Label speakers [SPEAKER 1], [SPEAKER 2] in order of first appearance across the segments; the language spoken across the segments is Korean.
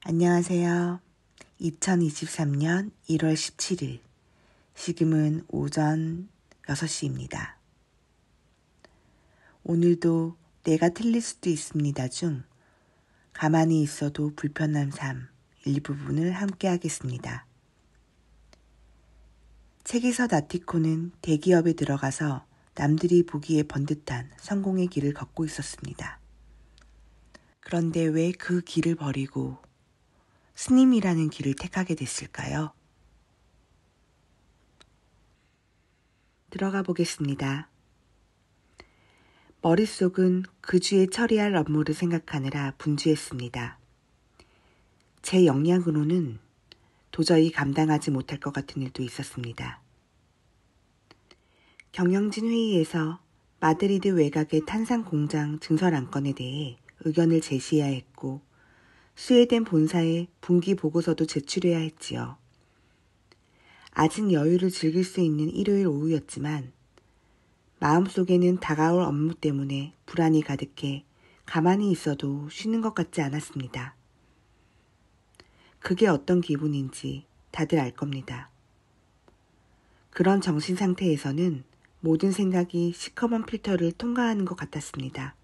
[SPEAKER 1] 안녕하세요. 2023년 1월 17일, 지금은 오전 6시입니다. 오늘도 내가 틀릴 수도 있습니다 중 가만히 있어도 불편한 삶 일부분을 함께 하겠습니다. 책에서 나티코는 대기업에 들어가서 남들이 보기에 번듯한 성공의 길을 걷고 있었습니다. 그런데 왜 그 길을 버리고 스님이라는 길을 택하게 됐을까요? 들어가 보겠습니다. 머릿속은 그 주에 처리할 업무를 생각하느라 분주했습니다. 제 역량으로는 도저히 감당하지 못할 것 같은 일도 있었습니다. 경영진 회의에서 마드리드 외곽의 탄산 공장 증설 안건에 대해 의견을 제시해야 했고 스웨덴 본사에 분기 보고서도 제출해야 했지요. 아직 여유를 즐길 수 있는 일요일 오후였지만 마음속에는 다가올 업무 때문에 불안이 가득해 가만히 있어도 쉬는 것 같지 않았습니다. 그게 어떤 기분인지 다들 알 겁니다. 그런 정신 상태에서는 모든 생각이 시커먼 필터를 통과하는 것 같았습니다.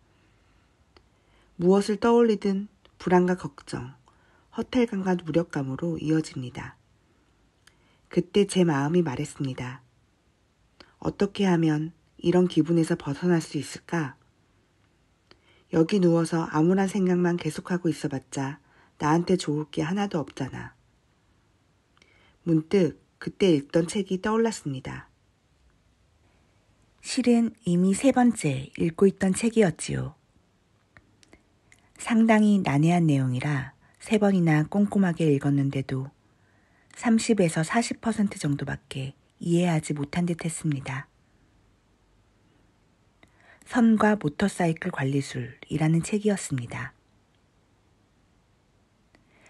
[SPEAKER 1] 무엇을 떠올리든 불안과 걱정, 허탈감과 무력감으로 이어집니다. 그때 제 마음이 말했습니다. 어떻게 하면 이런 기분에서 벗어날 수 있을까? 여기 누워서 아무런 생각만 계속하고 있어봤자 나한테 좋을 게 하나도 없잖아. 문득 그때 읽던 책이 떠올랐습니다. 실은 이미 3번째 읽고 있던 책이었지요. 상당히 난해한 내용이라 3번이나 꼼꼼하게 읽었는데도 30에서 40% 정도밖에 이해하지 못한 듯 했습니다. 선과 모터사이클 관리술이라는 책이었습니다.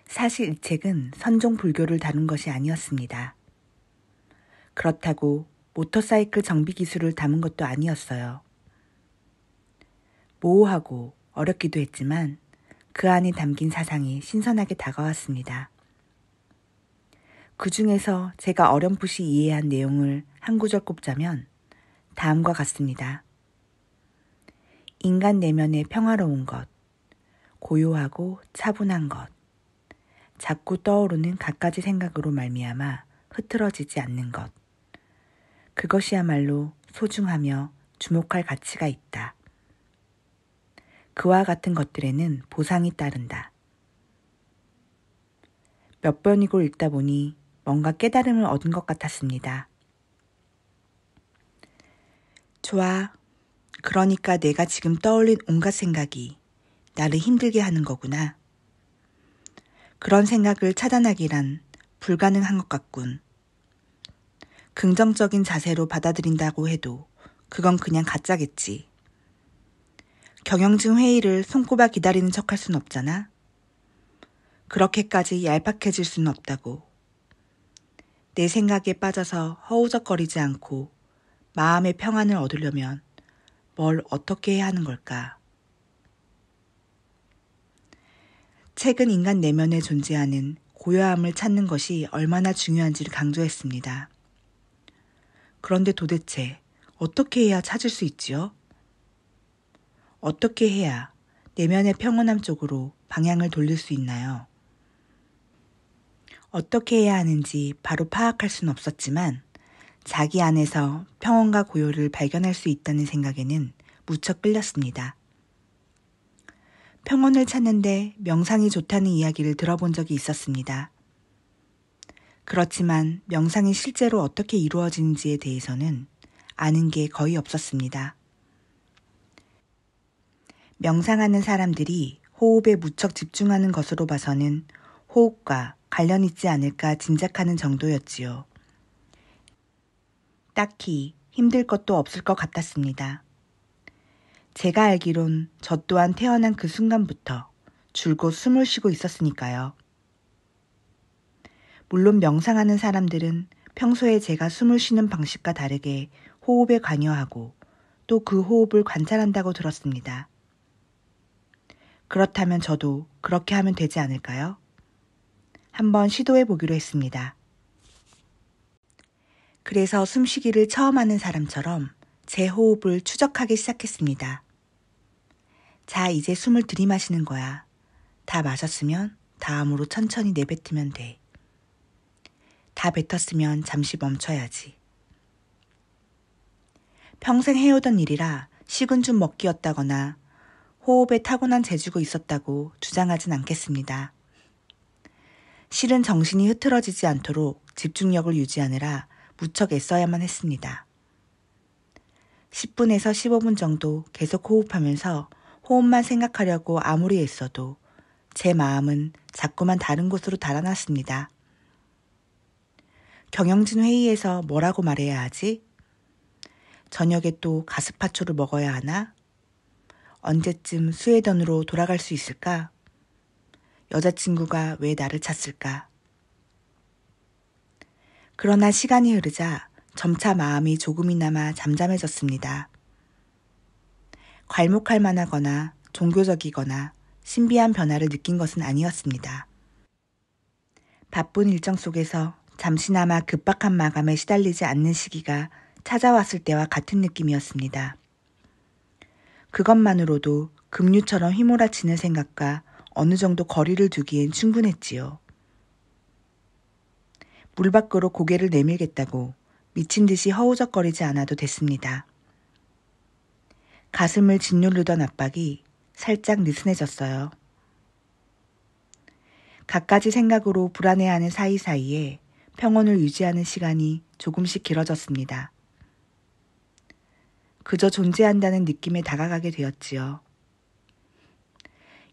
[SPEAKER 1] 사실 이 책은 선종 불교를 다룬 것이 아니었습니다. 그렇다고 모터사이클 정비 기술을 담은 것도 아니었어요. 모호하고 어렵기도 했지만 그 안에 담긴 사상이 신선하게 다가왔습니다. 그 중에서 제가 어렴풋이 이해한 내용을 한 구절 꼽자면 다음과 같습니다. 인간 내면의 평화로운 것, 고요하고 차분한 것, 자꾸 떠오르는 갖가지 생각으로 말미암아 흐트러지지 않는 것, 그것이야말로 소중하며 주목할 가치가 있다. 그와 같은 것들에는 보상이 따른다. 몇 번이고 읽다 보니 뭔가 깨달음을 얻은 것 같았습니다. 좋아. 그러니까 내가 지금 떠올린 온갖 생각이 나를 힘들게 하는 거구나. 그런 생각을 차단하기란 불가능한 것 같군. 긍정적인 자세로 받아들인다고 해도 그건 그냥 가짜겠지. 경영진 회의를 손꼽아 기다리는 척할 순 없잖아. 그렇게까지 얄팍해질 수는 없다고. 내 생각에 빠져서 허우적거리지 않고 마음의 평안을 얻으려면 뭘 어떻게 해야 하는 걸까? 책은 인간 내면에 존재하는 고요함을 찾는 것이 얼마나 중요한지를 강조했습니다. 그런데 도대체 어떻게 해야 찾을 수 있지요? 어떻게 해야 내면의 평온함 쪽으로 방향을 돌릴 수 있나요? 어떻게 해야 하는지 바로 파악할 수는 없었지만 자기 안에서 평온과 고요를 발견할 수 있다는 생각에는 무척 끌렸습니다. 평온을 찾는데 명상이 좋다는 이야기를 들어본 적이 있었습니다. 그렇지만 명상이 실제로 어떻게 이루어지는지에 대해서는 아는 게 거의 없었습니다. 명상하는 사람들이 호흡에 무척 집중하는 것으로 봐서는 호흡과 관련 있지 않을까 짐작하는 정도였지요. 딱히 힘들 것도 없을 것 같았습니다. 제가 알기론 저 또한 태어난 그 순간부터 줄곧 숨을 쉬고 있었으니까요. 물론 명상하는 사람들은 평소에 제가 숨을 쉬는 방식과 다르게 호흡에 관여하고 또 그 호흡을 관찰한다고 들었습니다. 그렇다면 저도 그렇게 하면 되지 않을까요? 한번 시도해 보기로 했습니다. 그래서 숨쉬기를 처음 하는 사람처럼 제 호흡을 추적하기 시작했습니다. 자, 이제 숨을 들이마시는 거야. 다 마셨으면 다음으로 천천히 내뱉으면 돼. 다 뱉었으면 잠시 멈춰야지. 평생 해오던 일이라 식은 죽 먹기였다거나 호흡에 타고난 재주가 있었다고 주장하진 않겠습니다. 실은 정신이 흐트러지지 않도록 집중력을 유지하느라 무척 애써야만 했습니다. 10분에서 15분 정도 계속 호흡하면서 호흡만 생각하려고 아무리 애써도 제 마음은 자꾸만 다른 곳으로 달아났습니다. 경영진 회의에서 뭐라고 말해야 하지? 저녁에 또 가스파초를 먹어야 하나? 언제쯤 스웨덴으로 돌아갈 수 있을까? 여자친구가 왜 나를 찾을까? 그러나 시간이 흐르자 점차 마음이 조금이나마 잠잠해졌습니다. 괄목할 만하거나 종교적이거나 신비한 변화를 느낀 것은 아니었습니다. 바쁜 일정 속에서 잠시나마 급박한 마감에 시달리지 않는 시기가 찾아왔을 때와 같은 느낌이었습니다. 그것만으로도 급류처럼 휘몰아치는 생각과 어느 정도 거리를 두기엔 충분했지요. 물 밖으로 고개를 내밀겠다고 미친 듯이 허우적거리지 않아도 됐습니다. 가슴을 짓누르던 압박이 살짝 느슨해졌어요. 갖가지 생각으로 불안해하는 사이사이에 평온을 유지하는 시간이 조금씩 길어졌습니다. 그저 존재한다는 느낌에 다가가게 되었지요.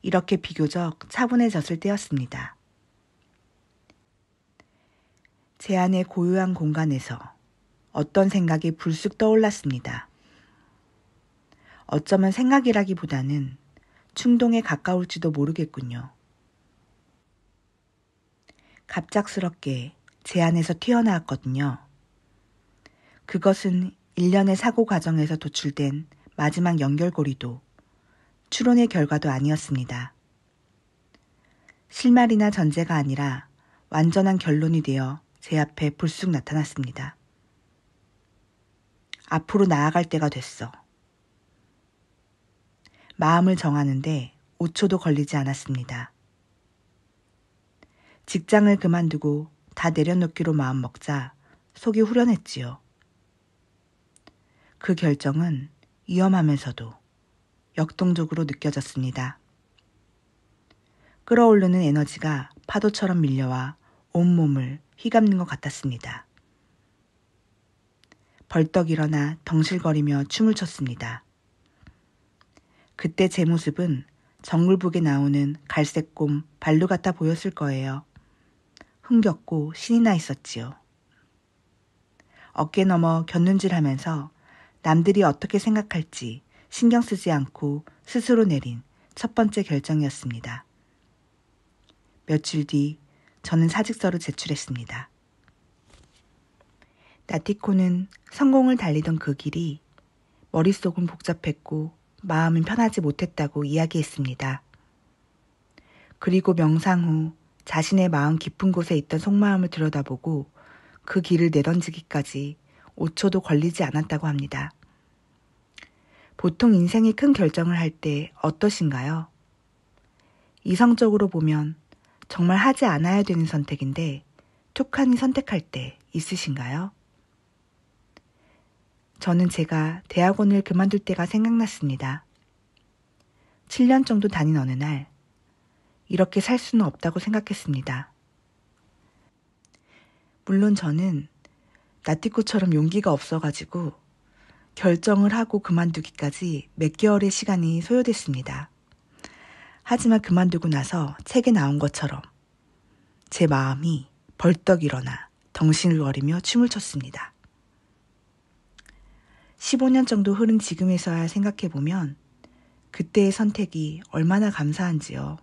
[SPEAKER 1] 이렇게 비교적 차분해졌을 때였습니다. 제 안의 고요한 공간에서 어떤 생각이 불쑥 떠올랐습니다. 어쩌면 생각이라기보다는 충동에 가까울지도 모르겠군요. 갑작스럽게 제 안에서 튀어나왔거든요. 그것은 일련의 사고 과정에서 도출된 마지막 연결고리도 추론의 결과도 아니었습니다. 실말이나 전제가 아니라 완전한 결론이 되어 제 앞에 불쑥 나타났습니다. 앞으로 나아갈 때가 됐어. 마음을 정하는데 5초도 걸리지 않았습니다. 직장을 그만두고 다 내려놓기로 마음먹자 속이 후련했지요. 그 결정은 위험하면서도 역동적으로 느껴졌습니다. 끌어오르는 에너지가 파도처럼 밀려와 온몸을 휘감는 것 같았습니다. 벌떡 일어나 덩실거리며 춤을 췄습니다. 그때 제 모습은 정글북에 나오는 갈색곰 발루 같아 보였을 거예요. 흥겹고 신이 나 있었지요. 어깨 너머 곁눈질하면서 남들이 어떻게 생각할지 신경 쓰지 않고 스스로 내린 첫 번째 결정이었습니다. 며칠 뒤 저는 사직서를 제출했습니다. 나티코는 성공을 달리던 그 길이 머릿속은 복잡했고 마음은 편하지 못했다고 이야기했습니다. 그리고 명상 후 자신의 마음 깊은 곳에 있던 속마음을 들여다보고 그 길을 내던지기까지 5초도 걸리지 않았다고 합니다. 보통 인생이 큰 결정을 할 때 어떠신가요? 이성적으로 보면 정말 하지 않아야 되는 선택인데 툭하니 선택할 때 있으신가요? 저는 제가 대학원을 그만둘 때가 생각났습니다. 7년 정도 다닌 어느 날 이렇게 살 수는 없다고 생각했습니다. 물론 저는 나티코처럼 용기가 없어가지고 결정을 하고 그만두기까지 몇 개월의 시간이 소요됐습니다. 하지만 그만두고 나서 책에 나온 것처럼 제 마음이 벌떡 일어나 덩실거리며 춤을 췄습니다. 15년 정도 흐른 지금에서야 생각해보면 그때의 선택이 얼마나 감사한지요.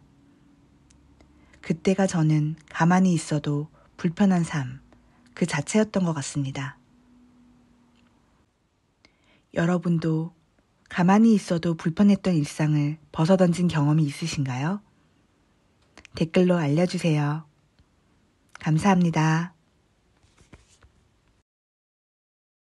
[SPEAKER 1] 그때가 저는 가만히 있어도 불편한 삶 그 자체였던 것 같습니다. 여러분도 가만히 있어도 불편했던 일상을 벗어던진 경험이 있으신가요? 댓글로 알려주세요. 감사합니다.